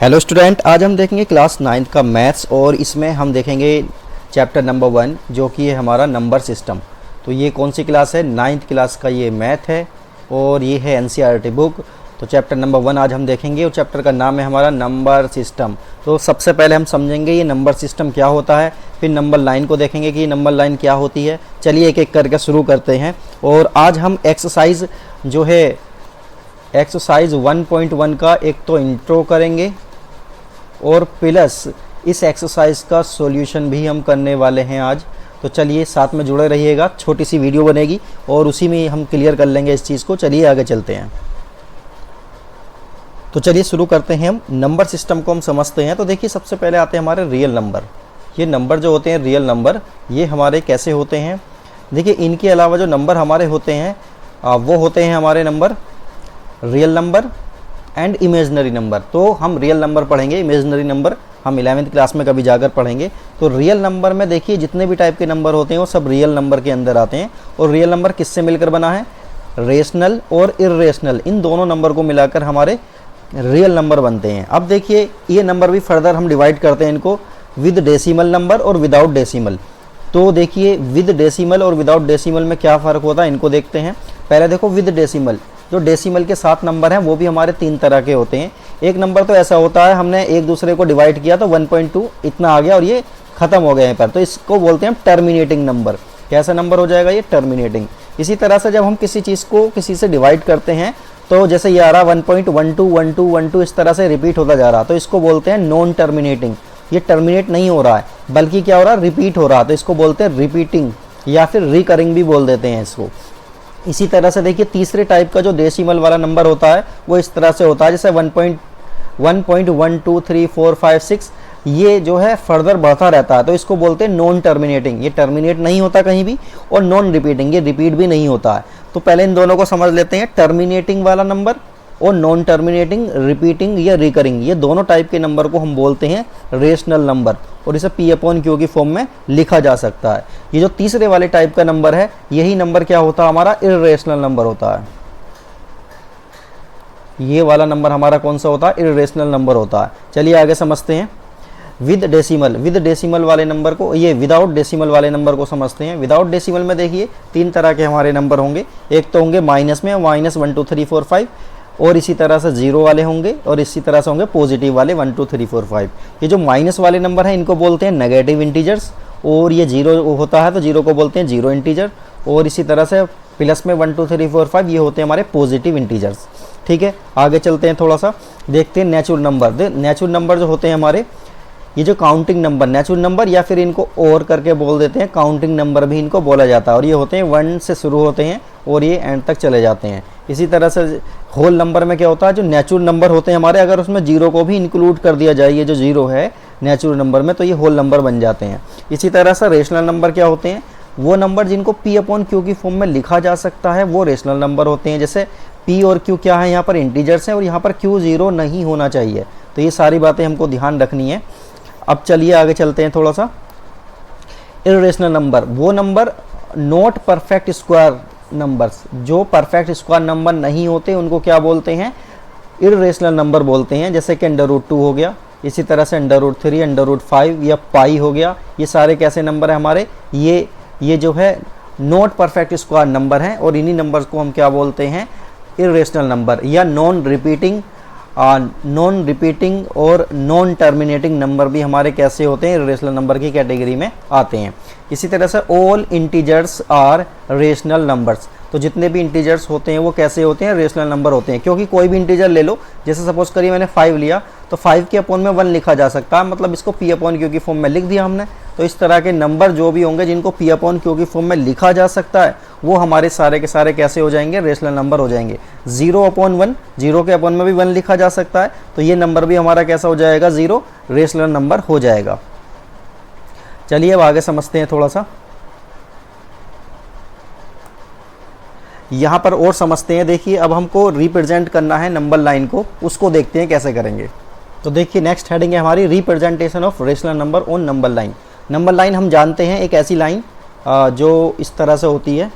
Hello student, आज हम देखेंगे क्लास 9th का मैथ्स और इसमें हम देखेंगे चैप्टर नंबर 1 जो कि है हमारा नंबर सिस्टम। तो ये कौन सी क्लास है? 9th क्लास का ये मैथ है और ये है एनसीईआरटी बुक। तो चैप्टर नंबर 1 आज हम देखेंगे और चैप्टर का नाम है हमारा नंबर सिस्टम। तो सबसे पहले हम समझेंगे ये नंबर सिस्टम क्या होता है, फिर नंबर लाइन को देखेंगे कि ये नंबर लाइन क्या होती है। चलिए एक एक करके शुरू करते हैं। और आज हम एक्सरसाइज जो है एक्सरसाइज 1.1 का एक तो इंट्रो करेंगे और प्लस इस एक्सरसाइज का सॉल्यूशन भी हम करने वाले हैं आज। तो चलिए साथ में जुड़े रहिएगा, छोटी सी वीडियो बनेगी और उसी में हम क्लियर कर लेंगे इस चीज़ को। चलिए आगे चलते हैं। तो चलिए शुरू करते हैं। हम नंबर सिस्टम को हम समझते हैं। तो देखिए सबसे पहले आते हैं हमारे रियल नंबर। ये नंबर जो होते हैं रियल नंबर, ये हमारे कैसे होते हैं? देखिए इनके अलावा जो नंबर हमारे होते हैं वो होते हैं हमारे number real number and imaginary number. तो हम रियल नंबर पढ़ेंगे, इमेजनरी नंबर हम 11th क्लास में कभी जाकर पढ़ेंगे। तो रियल नंबर में देखिए जितने भी टाइप के नंबर होते हैं वो सब रियल नंबर के अंदर आते हैं। और रियल नंबर किससे मिलकर बना है? रेशनल और इर्रेशनल, इन दोनों नंबर को मिलाकर हमारे रियल नंबर बनते हैं। अब देखिए ये नंबर भी फर्दर हम डिवाइड करते हैं इनको विद डेसिमल नंबर और विदाउट डेसिमल। तो देखिए विद डेसिमल और विदाउट डेसिमल में क्या फ़र्क होता है इनको देखते हैं। पहले देखो विद डेसिमल, जो डेसिमल के 7 नंबर हैं वो भी हमारे 3 तरह के होते हैं। एक नंबर तो ऐसा होता है हमने एक दूसरे को डिवाइड किया तो 1.2 इतना आ गया और ये ख़त्म हो गए हैं पर, तो इसको बोलते हैं टर्मिनेटिंग नंबर। कैसा नंबर हो जाएगा ये? टर्मिनेटिंग। इसी तरह से जब हम किसी चीज़ को किसी से डिवाइड करते हैं तो जैसे ये आ रहा 1.121212 इस तरह से रिपीट होता जा रहा, तो इसको बोलते हैं नॉन टर्मिनेटिंग। ये टर्मिनेट नहीं हो रहा है बल्कि क्या हो रहा है? रिपीट हो रहा है, तो इसको बोलते हैं रिपीटिंग या फिर रिकरिंग भी बोल देते हैं इसको। इसी तरह से देखिए तीसरे टाइप का जो डेसिमल वाला नंबर होता है वो इस तरह से होता है, जैसे 1.12345 ये जो है फर्दर बढ़ता रहता है, तो इसको बोलते हैं नॉन टर्मिनेटिंग। ये टर्मिनेट नहीं होता कहीं भी और नॉन रिपीटिंग, ये रिपीट भी नहीं होता है। तो पहले इन दोनों को समझ लेते हैं, टर्मिनेटिंग वाला नंबर और नॉन टर्मिनेटिंग, रिपीटिंग या रिकरिंग, ये दोनों टाइप के नंबर को हम बोलते हैं रेशनल नंबर और इसे P/Q की फॉर्म में लिखा जा सकता है। ये जो तीसरे वाले टाइप का नंबर है यही नंबर क्या होता है? हमारा इर्रेशनल नंबर होता है। ये वाला नंबर हमारा कौन सा होता है? इर्रेशनल नंबर होता है। चलिए आगे समझते हैं। विद डेसिमल वाले नंबर को, ये विदाउट डेसिमल वाले नंबर को समझते हैं। विदाउट डेसिमल में देखिए 3 तरह के हमारे नंबर होंगे। एक तो होंगे माइनस में, -1 2 3 4 5, और इसी तरह से जीरो वाले होंगे और इसी तरह से होंगे पॉजिटिव वाले 1 2 3 4 5। ये जो माइनस वाले नंबर हैं इनको बोलते हैं नेगेटिव इंटीजर्स, और ये जीरो होता है तो जीरो को बोलते हैं जीरो इंटीजर, और इसी तरह से प्लस में 1 2 3 4 5 ये होते हैं हमारे पॉजिटिव इंटीजर्स। ठीक है, आगे चलते हैं, थोड़ा सा देखते हैं नेचुरल नंबर। नेचुरल नंबर जो होते हैं हमारे, ये जो काउंटिंग नंबर, नेचुरल नंबर या फिर इनको और करके बोल देते हैं काउंटिंग नंबर भी इनको बोला जाता है, और ये होते हैं 1 से शुरू होते हैं और ये एंड तक चले जाते हैं। इसी तरह से होल नंबर में क्या होता है? जो नेचुरल नंबर होते हैं हमारे, अगर उसमें जीरो को भी इंक्लूड कर दिया जाए, ये जो जीरो है नेचुरल नंबर में, तो ये होल नंबर बन जाते हैं। इसी तरह से रेशनल नंबर क्या होते हैं? वो नंबर जिनको P/Q की फॉर्म में लिखा जा सकता है वो रेशनल नंबर होते हैं। जैसे P और Q क्या है? यहाँ पर इंटीजर्स हैं और यहाँ पर Q जीरो नहीं होना चाहिए। तो ये सारी बातें हमको ध्यान रखनी है। अब चलिए आगे चलते हैं थोड़ा सा। इर्रेशनल नंबर, वो number not perfect square numbers, जो परफेक्ट स्क्वायर नंबर नहीं होते उनको क्या बोलते हैं? इर्रेशनल नंबर बोलते हैं। जैसे कि √2 हो गया, इसी तरह से √3, √5 या पाई हो गया। ये सारे कैसे नंबर हैं हमारे? ये जो है नॉट परफेक्ट स्क्वायर नंबर हैं और इन्हीं नंबर्स को हम क्या बोलते हैं? इर्रेशनल नंबर या नॉन रिपीटिंग और नॉन टर्मिनेटिंग नंबर भी हमारे कैसे होते हैं? इर्रेशनल नंबर की कैटेगरी में आते हैं। इसी तरह से all integers are rational numbers, तो जितने भी इंटीजर्स होते हैं वो कैसे होते हैं? रेशनल नंबर होते हैं। क्योंकि कोई भी इंटीजर ले लो, जैसे सपोज करिए मैंने 5 लिया तो 5 के अपॉन में 1 लिखा जा सकता है, मतलब इसको P/Q की फॉर्म में लिख दिया हमने। तो इस तरह के नंबर जो भी होंगे जिनको P/Q की फॉर्म में लिखा जा सकता है वो हमारे सारे के सारे कैसे हो जाएंगे? रेशनल नंबर हो जाएंगे। 0/1, जीरो के अपॉन में भी 1 लिखा जा सकता है, तो ये नंबर भी हमारा कैसा हो जाएगा? 0 रेशनल नंबर हो जाएगा। चलिए अब आगे समझते हैं थोड़ा सा, यहाँ पर और समझते हैं। देखिए अब हमको रिप्रेजेंट करना है नंबर लाइन को, उसको देखते हैं कैसे करेंगे। तो देखिए नेक्स्ट हेडिंग है हमारी representation of rational number on number line. Number line हम जानते हैं एक ऐसी लाइन जो इस तरह से होती है,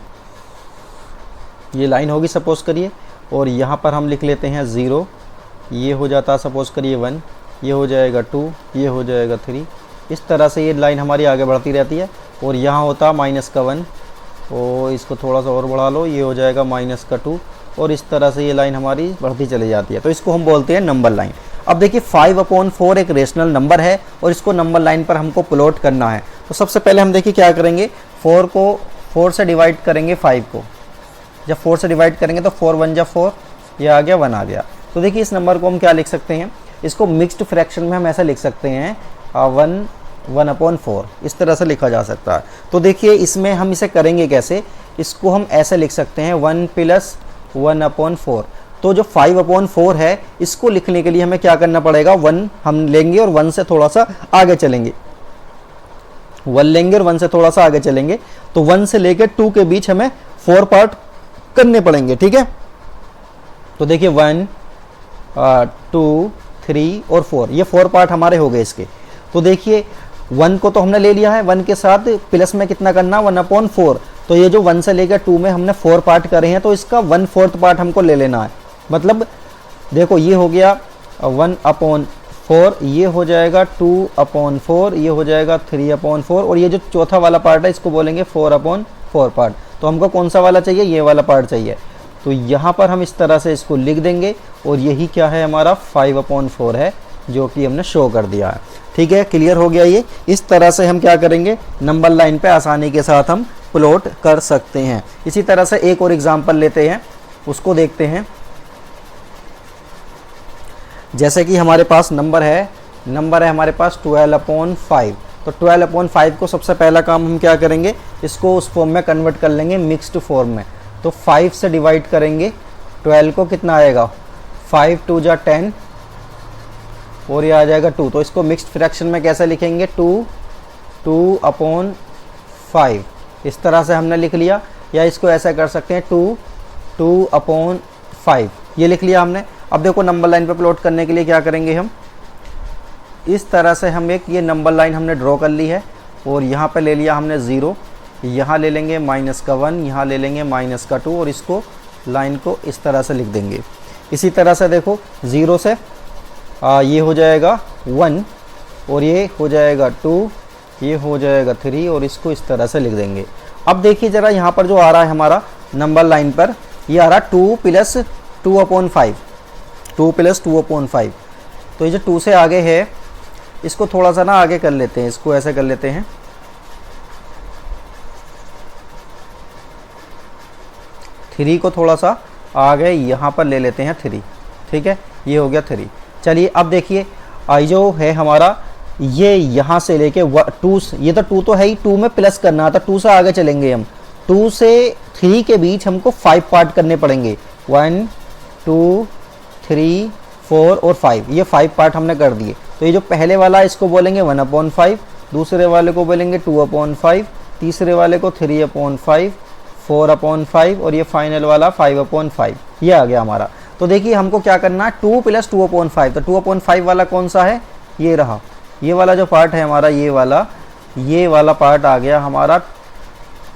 ये लाइन होगी सपोज करिए, और यहाँ पर हम लिख लेते हैं 0, ये हो जाता है सपोज करिए 1, ये हो जाएगा 2, ये हो जाएगा 3। इस तरह से ये लाइन हमारी आगे बढ़ती रहती है। और यहाँ होता माइनस का 1, और इसको थोड़ा सा और बढ़ा लो, ये हो जाएगा माइनस का 2, और इस तरह से ये लाइन हमारी बढ़ती चली जाती है। तो इसको हम बोलते हैं नंबर लाइन। अब देखिए 5/4 एक रेशनल नंबर है और इसको नंबर लाइन पर हमको प्लॉट करना है। तो सबसे पहले हम देखिए क्या करेंगे, 4 से डिवाइड करेंगे 5 को। जब 4 से डिवाइड करेंगे तो 4 1 जा 4, ये आ गया 1 आ गया। तो देखिए इस नंबर को हम क्या लिख सकते हैं, इसको मिक्स्ड फ्रैक्शन में हम ऐसा लिख सकते हैं 1/4, इस तरह से लिखा जा सकता है। तो देखिए इसमें हम इसे करेंगे कैसे, इसको हम ऐसे लिख सकते हैं 1 + 1/4। तो जो 5/4 है, इसको लिखने के लिए हमें क्या करना पड़ेगा, 1 हम लेंगे और 1 से थोड़ा सा आगे चलेंगे, 1 लेंगे और 1 से थोड़ा सा आगे चलेंगे। तो 1 से लेकर 2 के बीच हमें 4 पार्ट करने पड़ेंगे, ठीक है। तो देखिए 1 2 3 और 4, ये 4 पार्ट हमारे हो गए इसके। तो देखिए 1 को तो हमने ले लिया है, 1 के साथ प्लस में कितना करना, 1/4। तो ये जो 1 से लेकर 2 में हमने 4 पार्ट करे हैं, तो इसका 1/4 पार्ट हमको ले लेना है। मतलब देखो ये हो गया 1/4, ये हो जाएगा 2/4, ये हो जाएगा 3/4, और ये जो चौथा वाला पार्ट है इसको बोलेंगे 4/4 पार्ट। तो हमको कौन सा वाला चाहिए, ये वाला पार्ट चाहिए। तो यहाँ पर हम इस तरह से इसको लिख देंगे, और यही क्या है हमारा 5/4 है, जो कि हमने शो कर दिया है। ठीक है, क्लियर हो गया ये। इस तरह से हम क्या करेंगे, नंबर लाइन पे आसानी के साथ हम प्लॉट कर सकते हैं। इसी तरह से एक और एग्जांपल लेते हैं, उसको देखते हैं। जैसे कि हमारे पास नंबर है हमारे पास 12/5। तो 12/5 को सबसे पहला काम हम क्या करेंगे, इसको उस फॉर्म में कन्वर्ट कर लेंगे, मिक्स्ड फॉर्म में। तो 5 से डिवाइड करेंगे 12 को, कितना आएगा 5 2 जा 10, और ये आ जाएगा 2। तो इसको मिक्स्ड फ्रैक्शन में कैसे लिखेंगे, 2/5, इस तरह से हमने लिख लिया। या इसको ऐसा कर सकते हैं 2/5, ये लिख लिया हमने। अब देखो नंबर लाइन पे प्लॉट करने के लिए क्या करेंगे हम, इस तरह से हम एक ये नंबर लाइन हमने ड्रॉ कर ली है, और यहाँ पे ले लिया हमने 0, यहाँ ले लेंगे माइनस का 1, यहाँ ले लेंगे माइनस का 2, और इसको लाइन को इस तरह से लिख देंगे। इसी तरह से देखो 0 से ये हो जाएगा 1, और ये हो जाएगा 2, ये हो जाएगा 3, और इसको इस तरह से लिख देंगे। अब देखिए ज़रा यहाँ पर जो आ रहा है हमारा नंबर लाइन पर, ये आ रहा 2 + 2/5, 2 + 2/5। तो ये जो 2 से आगे है, इसको थोड़ा सा ना आगे कर लेते हैं, इसको ऐसे कर लेते हैं, 3 को थोड़ा सा आगे यहाँ पर ले लेते हैं 3, ठीक है, ये हो गया 3। चलिए अब देखिए जो है हमारा, ये यहाँ से लेके 2, ये तो 2 तो है ही, 2 में प्लस करना था, 2 से आगे चलेंगे हम। 2 से 3 के बीच हमको 5 पार्ट करने पड़ेंगे, 1 2 3 4 और 5, ये 5 पार्ट हमने कर दिए। तो ये जो पहले वाला है इसको बोलेंगे 1/5, दूसरे वाले को बोलेंगे 2/5, तीसरे वाले को 3/5, 4/5, और ये फाइनल वाला 5/5, ये आ गया हमारा। तो देखिए हमको क्या करना है, 2 + 2/5। तो 2/5 वाला कौन सा है, ये रहा, ये वाला जो पार्ट है हमारा, ये वाला पार्ट आ गया हमारा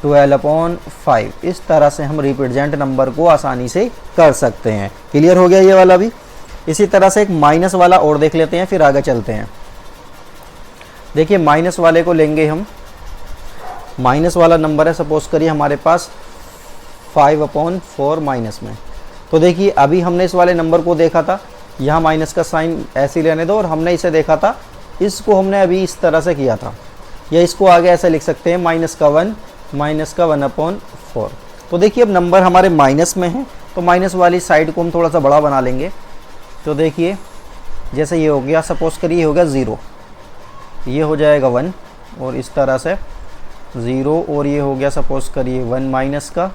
12/5। इस तरह से हम रिप्रेजेंट नंबर को आसानी से कर सकते हैं। क्लियर हो गया ये वाला भी। इसी तरह से एक माइनस वाला और देख लेते हैं, फिर आगे चलते हैं। देखिए माइनस वाले को लेंगे हम, माइनस वाला नंबर है, सपोज करिए हमारे पास 5/4 माइनस में। तो देखिए अभी हमने इस वाले नंबर को देखा था, यहाँ माइनस का साइन ऐसे ही रहने दो, और हमने इसे देखा था, इसको हमने अभी इस तरह से किया था, या इसको आगे ऐसे लिख सकते हैं -1 -1/4। तो देखिए अब नंबर हमारे माइनस में है, तो माइनस वाली साइड को हम थोड़ा सा बड़ा बना लेंगे। तो देखिए जैसे ये हो गया, सपोज करिए ये हो गया 0, ये हो जाएगा 1, और इस तरह से 0, और ये हो गया सपोज करिए 1 माइनस का,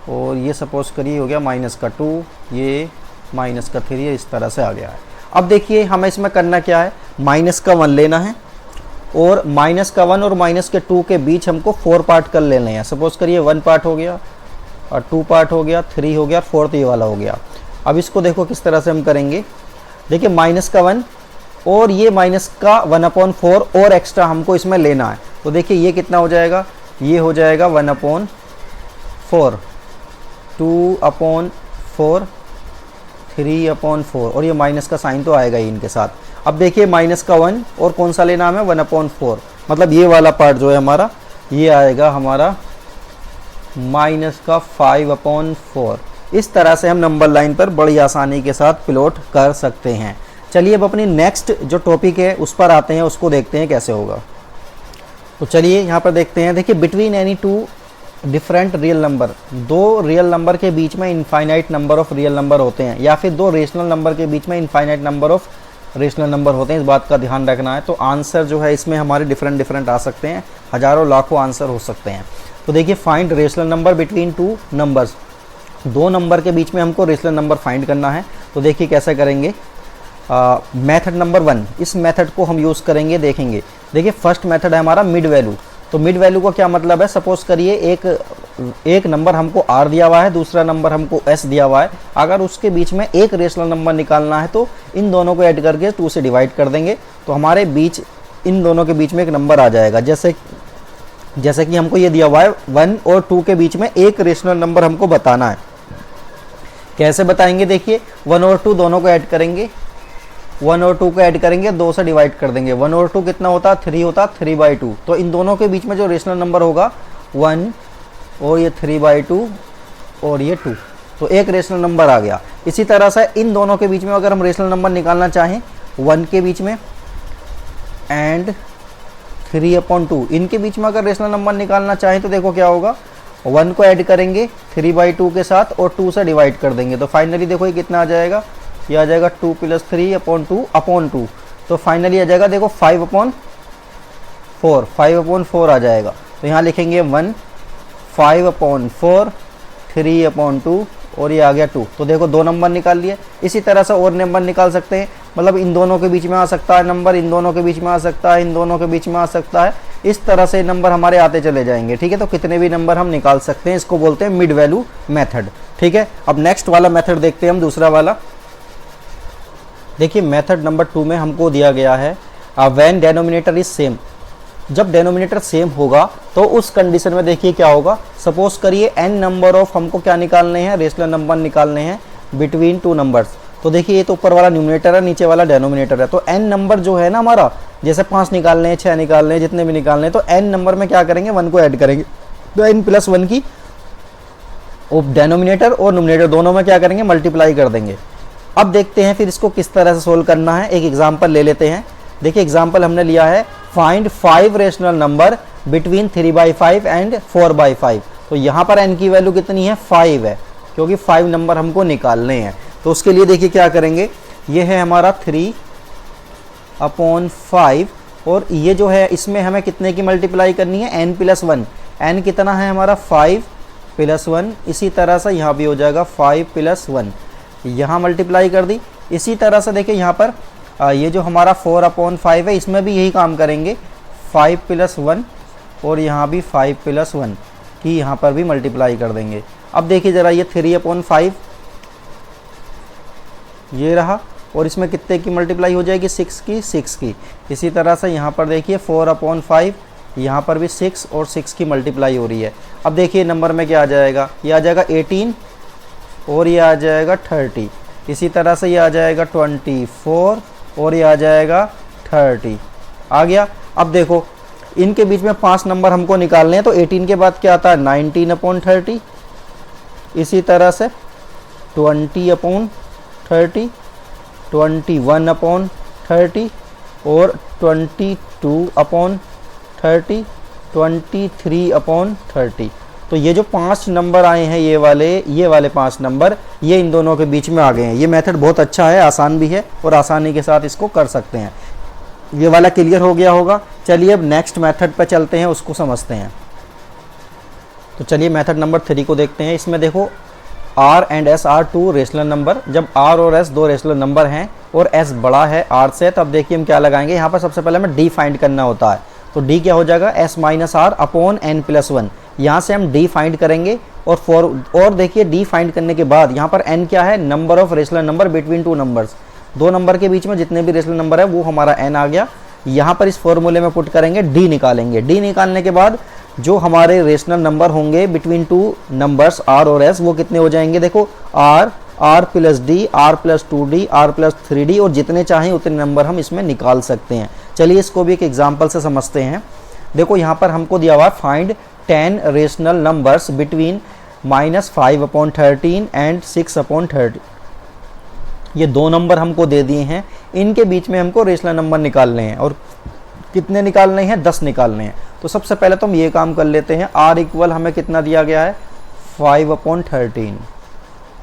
और ये सपोज करिए हो गया -2, ये -3, इस तरह से आ गया है। अब देखिए हमें इसमें करना क्या है, -1 लेना है, और -1 और -2 के बीच हमको 4 पार्ट कर लेने हैं। सपोज करिए 1 पार्ट हो गया, और 2 पार्ट हो गया, 3 हो गया, 4th ये वाला हो गया। अब इसको देखो किस तरह से हम करेंगे। देखिए -1 और ये -1/4 और एक्स्ट्रा हमको इसमें लेना है। तो देखिए ये कितना हो जाएगा, ये हो जाएगा 1/4, 2/4, 3/4 और ये माइनस का साइन तो आएगा ही इनके साथ। अब देखिए माइनस का 1 और कौन सा लेना हमें 1/4, मतलब ये वाला पार्ट जो है हमारा ये आएगा हमारा माइनस का 5/4। इस तरह से हम नंबर लाइन पर बड़ी आसानी के साथ प्लॉट कर सकते हैं। चलिए अब अपनी नेक्स्ट जो टॉपिक है उस पर आते हैं, उसको देखते हैं कैसे होगा। तो चलिए यहाँ पर देखते हैं। देखिए between any two different real number, दो रियल नंबर के बीच में infinite number of real number होते हैं, या फिर दो रेशनल नंबर के बीच में infinite number of rational number होते हैं, इस बात का ध्यान रखना है। तो आंसर जो है इसमें हमारे डिफरेंट आ सकते हैं, हज़ारों लाखों आंसर हो सकते हैं। तो देखिए find rational number between two numbers, दो नंबर के बीच में हमको रेशनल नंबर फाइंड करना है। तो देखिए कैसे करेंगे। मेथड नंबर 1, इस मेथड को हम यूज़ करेंगे, देखेंगे। देखिए फर्स्ट मेथड है हमारा मिड वैल्यू। तो मिड वैल्यू का क्या मतलब है, सपोज करिए एक नंबर हमको r दिया हुआ है, दूसरा नंबर हमको s दिया हुआ है। अगर उसके बीच में एक रेशनल नंबर निकालना है तो इन दोनों को ऐड करके 2 से डिवाइड कर देंगे, तो हमारे बीच इन दोनों के बीच में एक नंबर आ जाएगा। जैसे कि हमको ये दिया हुआ है 1 और 2 के बीच में एक रेशनल नंबर हमको बताना है। कैसे बताएंगे, देखिए 1 और 2 दोनों को ऐड करेंगे, 1 और 2 को ऐड करेंगे, 2 से डिवाइड कर देंगे। 1 और 2 कितना होता है, 3 होता है, 3/2। तो इन दोनों के बीच में जो रेशनल नंबर होगा 1 और ये 3/2 और ये 2, तो एक रेशनल नंबर आ गया। इसी तरह से इन दोनों के बीच में अगर हम रेशनल नंबर निकालना चाहें 1 के बीच में एंड 3/2, इनके बीच में अगर रेशनल नंबर निकालना चाहें तो देखो क्या होगा, 1 को ऐड करेंगे 3/2 के साथ और 2 से डिवाइड कर देंगे। तो फाइनली देखो ये कितना आ जाएगा, ये आ जाएगा 2 + 3/2/2। तो फाइनली आ जाएगा देखो 5/4 आ जाएगा। तो यहाँ लिखेंगे 1 5/4 3/2 और ये आ गया 2। तो देखो 2 नंबर निकाल लिए। इसी तरह से और नंबर निकाल सकते हैं, मतलब इन दोनों के बीच में आ सकता है नंबर, इन दोनों के बीच में आ सकता है, इन दोनों के बीच में आ सकता है। इस तरह से नंबर हमारे आते चले जाएंगे, ठीक है। तो कितने भी नंबर हम निकाल सकते हैं, इसको बोलते हैं मिड वैल्यू मेथड, ठीक है। अब नेक्स्ट वाला मेथड देखते हैं हम, दूसरा वाला। देखिए मेथड नंबर 2 में हमको दिया गया है व्हेन डेनोमिनेटर इज सेम, जब डेनोमिनेटर सेम होगा तो उस कंडीशन में देखिए क्या होगा। सपोज करिए n नंबर ऑफ हमको क्या निकालने हैं, रेशनल नंबर निकालने हैं बिटवीन टू नंबर्स। तो देखिए ये तो ऊपर वाला न्यूमरेटर है, नीचे वाला डेनोमिनेटर है। तो n नंबर जो है ना हमारा, जैसे 5 निकालने हैं, 6 निकालने हैं, जितने भी निकालने हैं, तो n नंबर में क्या करेंगे, 1 को ऐड करेंगे। तो n + 1 की डेनोमिनेटर और न्यूमरेटर दोनों में क्या करेंगे, मल्टीप्लाई कर देंगे। अब देखते हैं फिर इसको किस तरह से सोल्व करना है। एक एग्जाम्पल ले लेते हैं। देखिए एग्जाम्पल हमने लिया है, find 5 rational number between 3/5 and 4/5। तो यहाँ पर n की वैल्यू कितनी है, 5 है, क्योंकि 5 नंबर हमको निकालने हैं। तो उसके लिए देखिए क्या करेंगे, ये है हमारा 3/5 और ये जो है इसमें हमें कितने की मल्टीप्लाई करनी है, n + 1। n कितना है हमारा, 5 + 1। इसी तरह से यहाँ भी हो जाएगा 5 + 1, यहाँ मल्टीप्लाई कर दी। इसी तरह से देखिए यहाँ पर ये जो हमारा 4/5 है, इसमें भी यही काम करेंगे, 5 + 1 और यहाँ भी 5 + 1 की यहाँ पर भी मल्टीप्लाई कर देंगे। अब देखिए ज़रा, ये 3/5 ये रहा और इसमें कितने की मल्टीप्लाई हो जाएगी, 6 की। इसी तरह से यहाँ पर देखिए 4/5, यहाँ पर भी 6 और 6 की मल्टीप्लाई हो रही है। अब देखिए नंबर में क्या आ जाएगा, ये आ जाएगा 18 और ये आ जाएगा 30। इसी तरह से ये आ जाएगा 24 और ये आ जाएगा 30 आ गया। अब देखो इनके बीच में 5 नंबर हमको निकालने हैं, तो 18 के बाद क्या आता है, 19/30। इसी तरह से 20/30, 21/30 और 22/30, 23/30। तो ये जो 5 नंबर आए हैं, ये वाले 5 नंबर, ये इन दोनों के बीच में आ गए हैं। ये मेथड बहुत अच्छा है, आसान भी है और आसानी के साथ इसको कर सकते हैं। ये वाला क्लियर हो गया होगा। चलिए अब नेक्स्ट मेथड पर चलते हैं, उसको समझते हैं। तो चलिए मेथड नंबर 3 को देखते हैं। इसमें देखो r and s are 2 rational number. जब r और s 2 रेशनल नंबर हैं और s बड़ा है r से, तब देखिए हम क्या लगाएंगे, यहाँ पर सबसे पहले हमें d फाइंड करना होता है। तो d क्या हो जाएगा, s - r/n + 1। यहाँ से हम d फाइंड करेंगे और देखिए d फाइंड करने के बाद यहाँ पर n क्या है, number of rational number between two numbers. दो नंबर के बीच में जितने भी रेशनल नंबर है वो हमारा n आ गया। यहाँ पर इस फॉर्मूले में पुट करेंगे, d निकालेंगे। d निकालने के बाद जो हमारे रेशनल नंबर होंगे बिटवीन टू नंबर्स r और s, वो कितने हो जाएंगे, देखो r r plus d, r plus 2d, r plus 3d और जितने चाहें उतने नंबर हम इसमें निकाल सकते हैं। चलिए इसको भी एक एग्जाम्पल से समझते हैं। देखो यहाँ पर हमको दिया हुआ है find 10 rational numbers between -5/13 and 6/30। ये दो नंबर हमको दे दिए हैं, इनके बीच में हमको रेशनल नंबर निकालने हैं और कितने निकालने हैं, 10 निकालने हैं। तो सबसे पहले तो हम ये काम कर लेते हैं। r इक्वल हमें कितना दिया गया है, 5/13।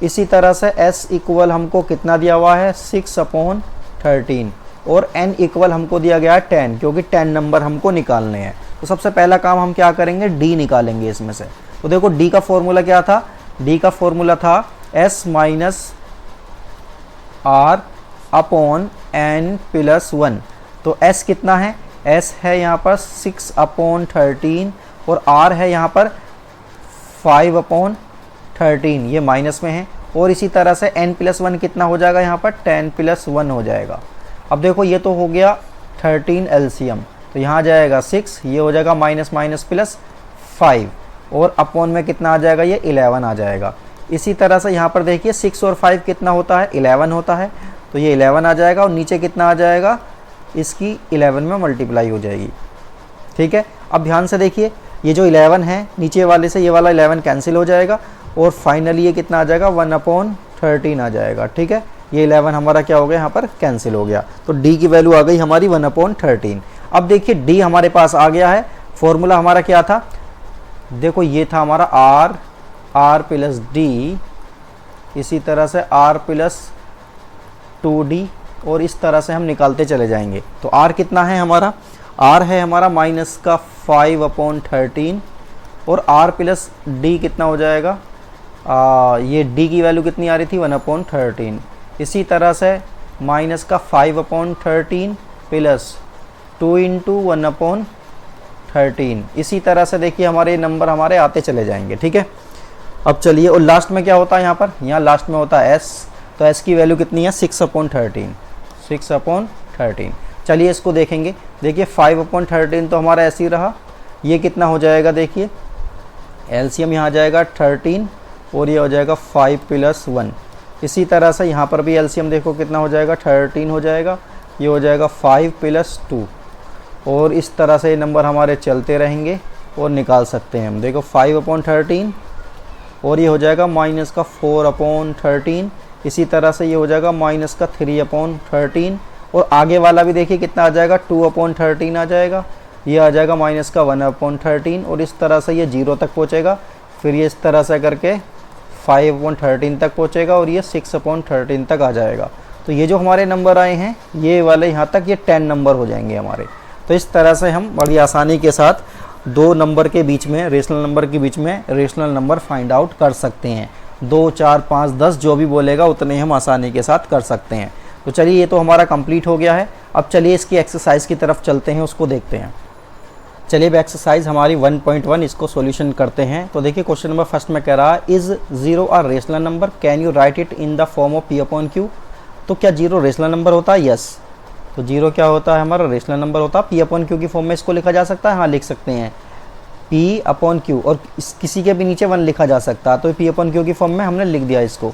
इसी तरह से s इक्वल हमको कितना दिया हुआ है, 6/13 और n इक्वल हमको दिया गया है 10, क्योंकि 10 नंबर हमको निकालने हैं। तो सबसे पहला काम हम क्या करेंगे, d निकालेंगे इसमें से। तो देखो d का फॉर्मूला क्या था, d का फॉर्मूला था s minus r upon n plus 1। तो s कितना है, s है यहाँ पर 6/13 और r है यहाँ पर 5/13, ये माइनस में है। और इसी तरह से n प्लस 1 कितना हो जाएगा, यहाँ पर 10 प्लस 1 हो जाएगा। अब देखो ये तो हो गया 13 एलसीएम, तो यहाँ जाएगा 6, ये हो जाएगा माइनस माइनस प्लस 5 और अपॉन में कितना आ जाएगा, ये 11 आ जाएगा। इसी तरह से यहाँ पर देखिए 6 और 5 कितना होता है, 11 होता है, तो ये 11 आ जाएगा और नीचे कितना आ जाएगा, इसकी 11 में मल्टीप्लाई हो जाएगी। ठीक है, अब ध्यान से देखिए ये जो 11 है नीचे वाले से ये वाला 11 कैंसिल हो जाएगा और फाइनली ये कितना आ जाएगा, 1/13 आ जाएगा। ठीक है, ये 11 हमारा क्या हो गया, यहाँ पर कैंसिल हो गया। तो d की वैल्यू आ गई हमारी 1/13। अब देखिए d हमारे पास आ गया है। फॉर्मूला हमारा क्या था, देखो ये था हमारा r प्लस डी, इसी तरह से r प्लस 2d और इस तरह से हम निकालते चले जाएंगे। तो r कितना है हमारा, r है हमारा माइनस का 5/13 और r प्लस डी कितना हो जाएगा, ये d की वैल्यू कितनी आ रही थी, 1/13। इसी तरह से माइनस का 5/13 प्लस 2 इंटू 1/13। इसी तरह से देखिए हमारे नंबर हमारे आते चले जाएंगे। ठीक है, अब चलिए और लास्ट में क्या होता है, यहाँ पर यहाँ लास्ट में होता है s। तो s की वैल्यू कितनी है, 6/13, 6/13। चलिए इसको देखेंगे। देखिए 5/13 तो हमारा ऐसे ही रहा, ये कितना हो जाएगा, देखिए एलसीएम यहाँ जाएगा 13 और ये हो जाएगा 5 प्लस 1। इसी तरह से यहाँ पर भी एलसीएम देखो कितना हो जाएगा, 13 हो जाएगा, ये हो जाएगा 5 प्लस 2 और इस तरह से ये नंबर हमारे चलते रहेंगे और निकाल सकते हैं हम। देखो 5/13 और ये हो जाएगा माइनस का 4/13। इसी तरह से ये हो जाएगा माइनस का 3/13 और आगे वाला भी देखिए कितना आ जाएगा, 2/13 आ जाएगा, ये आ जाएगा माइनस का 1/13 और इस तरह से ये 0 तक पहुँचेगा। फिर ये इस तरह से करके 5/13 तक पहुँचेगा और ये 6/13 तक आ जाएगा। तो ये जो हमारे नंबर आए हैं ये वाले यहाँ तक, ये 10 नंबर हो जाएंगे हमारे। तो इस तरह से हम बड़ी आसानी के साथ दो नंबर के बीच में, रेशनल नंबर के बीच में रेशनल नंबर फाइंड आउट कर सकते हैं। 2, 4, 5, 10 जो भी बोलेगा उतने हम आसानी के साथ कर सकते हैं। तो चलिए ये तो हमारा कंप्लीट हो गया है। अब चलिए इसकी एक्सरसाइज की तरफ चलते हैं, उसको देखते हैं। चलिए अब एक्सरसाइज हमारी 1.1 इसको सॉल्यूशन करते हैं। तो देखिए क्वेश्चन नंबर फर्स्ट में कह रहा है is 0 a rational number, can you right it in the form of p/q। तो क्या 0 रेशनल नंबर होता है, यस। तो 0 क्या होता है, हमारा रेशनल नंबर होता है। p/q की फॉर्म में इसको लिखा जा सकता है, हाँ लिख सकते हैं p/q और किसी के भी नीचे 1 लिखा जा सकता है। तो p/q की फॉर्म में हमने लिख दिया इसको,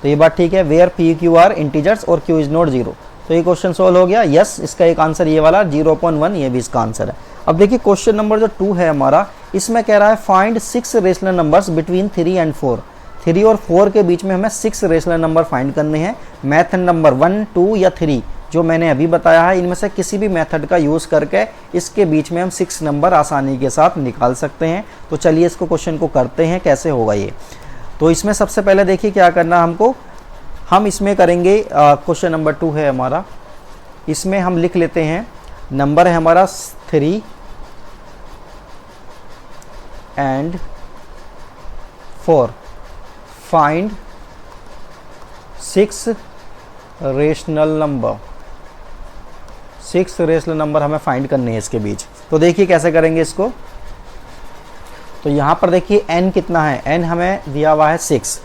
तो ये बात ठीक है। वेयर p/q आर इंटीजर्स और q इज़ नॉट 0। तो ये क्वेश्चन सोल्व हो गया, यस। इसका एक आंसर ये वाला 0.1, ये भी इसका आंसर है। अब देखिए क्वेश्चन नंबर जो 2 है हमारा, इसमें कह रहा है find 6 rational numbers between 3 and 4। 3 और 4 के बीच में हमें 6 रेशनल नंबर फाइंड करने हैं। मेथड नंबर 1, 2 या 3 जो मैंने अभी बताया है, इनमें से किसी भी मेथड का यूज़ करके इसके बीच में हम 6 नंबर आसानी के साथ निकाल सकते हैं। तो चलिए इसको क्वेश्चन को करते हैं, कैसे होगा ये। तो इसमें सबसे पहले देखिए क्या करना हमको, हम इसमें करेंगे क्वेश्चन नंबर 2 है हमारा, इसमें हम लिख लेते हैं नंबर है हमारा 3 and 4। Find 6 rational number. 6 rational number हमें फाइंड करने हैं इसके बीच। तो देखिए कैसे करेंगे इसको। तो यहाँ पर देखिए n कितना है, n हमें दिया हुआ है 6,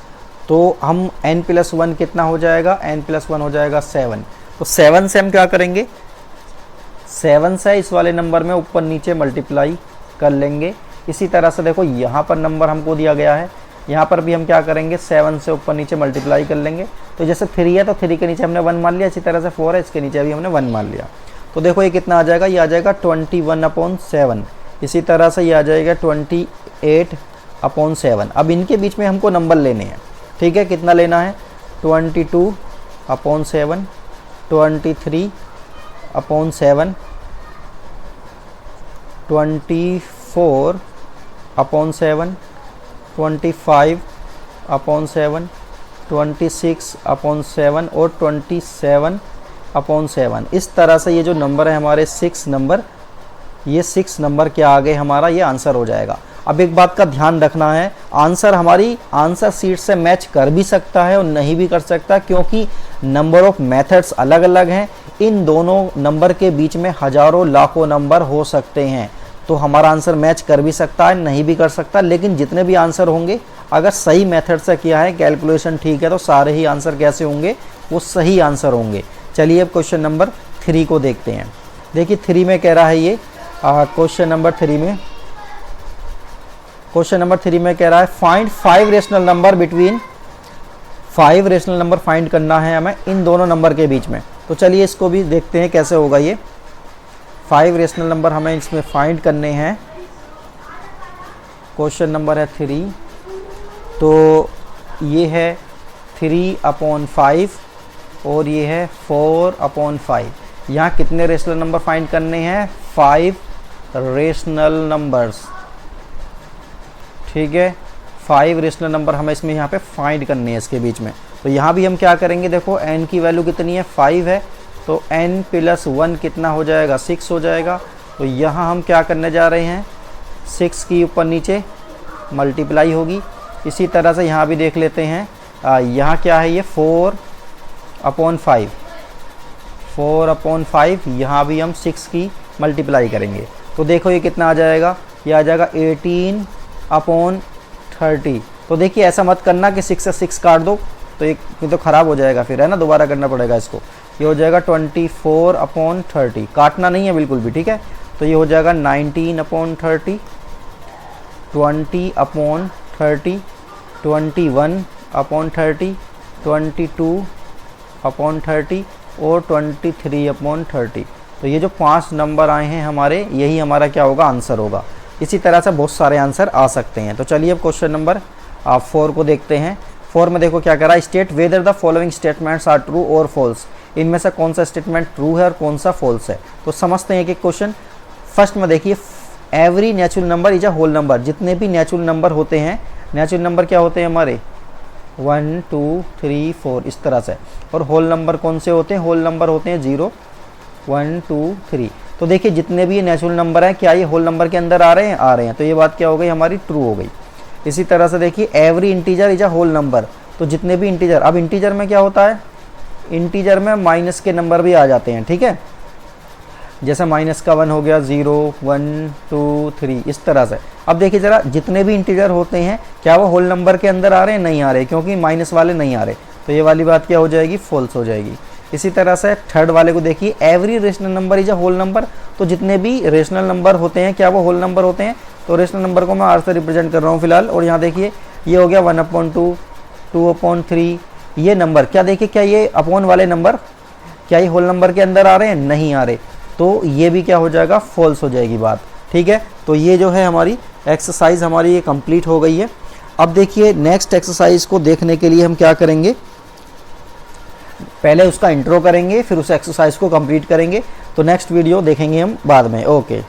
तो हम n प्लस 1 कितना हो जाएगा, n प्लस 1 हो जाएगा 7। तो 7 से हम क्या करेंगे, 7 से इस वाले नंबर में ऊपर नीचे मल्टीप्लाई कर लेंगे। इसी तरह से देखो यहाँ पर नंबर हमको दिया गया है यहाँ पर भी हम क्या करेंगे 7 से ऊपर नीचे मल्टीप्लाई कर लेंगे। तो जैसे 3 है तो 3 के नीचे हमने 1 मान लिया, इसी तरह से 4 है इसके नीचे भी हमने 1 मान लिया। तो देखो ये कितना आ जाएगा, ये आ जाएगा 21/7। इसी तरह से ये आ जाएगा 28/7। अब इनके बीच में हमको नंबर लेने हैं, ठीक है। कितना लेना है, 22/7, 23/7, 24/7, 25/7, 26/7 और 27/7। इस तरह से ये जो नंबर है हमारे 6 नंबर, ये 6 नंबर क्या आ गए हमारा, ये आंसर हो जाएगा। अब एक बात का ध्यान रखना है, आंसर हमारी आंसर शीट से मैच कर भी सकता है और नहीं भी कर सकता, क्योंकि नंबर ऑफ मेथड्स अलग अलग हैं। इन दोनों नंबर के बीच में हजारों लाखों नंबर हो सकते हैं। तो हमारा आंसर मैच कर भी सकता है, नहीं भी कर सकता, लेकिन जितने भी आंसर होंगे अगर सही मेथड से किया है, कैलकुलेशन ठीक है, तो सारे ही आंसर कैसे होंगे, वो सही आंसर होंगे। चलिए अब क्वेश्चन नंबर 3 को देखते हैं। देखिए 3 में कह रहा है ये क्वेश्चन नंबर 3 में कह रहा है find 5 rational number between 5 rational number find करना है हमें इन दोनों नंबर के बीच में। तो चलिए इसको भी देखते हैं कैसे होगा। ये 5 रेशनल नंबर हमें इसमें फाइंड करने हैं। क्वेश्चन नंबर है 3। तो ये है 3/5 और ये है 4/5। यहाँ कितने रेशनल नंबर फाइंड करने हैं, 5 रेशनल नंबर्स, ठीक है। 5 रेशनल नंबर हमें इसमें यहाँ पे फाइंड करने हैं इसके बीच में। तो यहाँ भी हम क्या करेंगे, देखो n की वैल्यू कितनी है, 5 है, तो n + 1 कितना हो जाएगा, 6 हो जाएगा। तो यहाँ हम क्या करने जा रहे हैं, 6 की ऊपर नीचे मल्टीप्लाई होगी। इसी तरह से यहाँ भी देख लेते हैं, यहाँ क्या है, ये 4/5, 4/5। यहाँ भी हम 6 की मल्टीप्लाई करेंगे। तो देखो ये कितना आ जाएगा, ये आ जाएगा 18/30। तो देखिए ऐसा मत करना कि 6 से 6 काट दो, तो ये तो ख़राब हो जाएगा फिर, है ना, दोबारा करना पड़ेगा इसको। ये हो जाएगा 24/30, काटना नहीं है बिल्कुल भी, ठीक है। तो ये हो जाएगा 19/30, 20/30, 21/30, 22/30 और 23/30। तो ये जो 5 नंबर आए हैं हमारे, यही हमारा क्या होगा, आंसर होगा। इसी तरह से बहुत सारे आंसर आ सकते हैं। तो चलिए अब क्वेश्चन नंबर 4 को देखते हैं। 4 में देखो क्या कह रहा है, state whether the following statements are true और फॉल्स। इनमें से कौन सा स्टेटमेंट ट्रू है और कौन सा फॉल्स है। तो समझते हैं एक क्वेश्चन। फर्स्ट में देखिए, every natural number is a whole number. जितने भी नेचुरल नंबर होते हैं, नेचुरल नंबर क्या होते हैं हमारे, 1 2 3 4 इस तरह से। और होल नंबर कौन से होते हैं, होल नंबर होते हैं 0 1 2 3। तो देखिए जितने भी ये नेचुरल नंबर हैं, क्या ये होल नंबर के अंदर आ रहे हैं, आ रहे हैं। तो ये बात क्या हो गई हमारी, ट्रू हो गई। इसी तरह से देखिए, every integer is a whole number. तो जितने भी इंटीजर, अब इंटीजर में क्या होता है, इंटीजर में माइनस के नंबर भी आ जाते हैं, ठीक है। जैसे माइनस का 1 हो गया, 0 1 2 3 इस तरह से। अब देखिए ज़रा, जितने भी इंटीजर होते हैं क्या वो होल नंबर के अंदर आ रहे हैं, नहीं आ रहे, क्योंकि माइनस वाले नहीं आ रहे। तो ये वाली बात क्या हो जाएगी, फॉल्स हो जाएगी। इसी तरह से थर्ड वाले को देखिए, every rational number is a whole number. तो जितने भी रेशनल नंबर होते हैं क्या वो होल नंबर होते हैं। तो रेशनल नंबर को मैं आर से रिप्रेजेंट कर रहा हूँ फिलहाल। और यहाँ देखिए ये हो गया 1/2 2/3। ये नंबर क्या, देखिए क्या ये अपॉन वाले नंबर क्या ये होल नंबर के अंदर आ रहे हैं, नहीं आ रहे। तो ये भी क्या हो जाएगा, फॉल्स हो जाएगी बात, ठीक है। तो ये जो है हमारी एक्सरसाइज हमारी ये कंप्लीट हो गई है। अब देखिए नेक्स्ट एक्सरसाइज को देखने के लिए हम क्या करेंगे, पहले उसका इंट्रो करेंगे, फिर उस एक्सरसाइज को कंप्लीट करेंगे। तो नेक्स्ट वीडियो देखेंगे हम बाद में। ओके।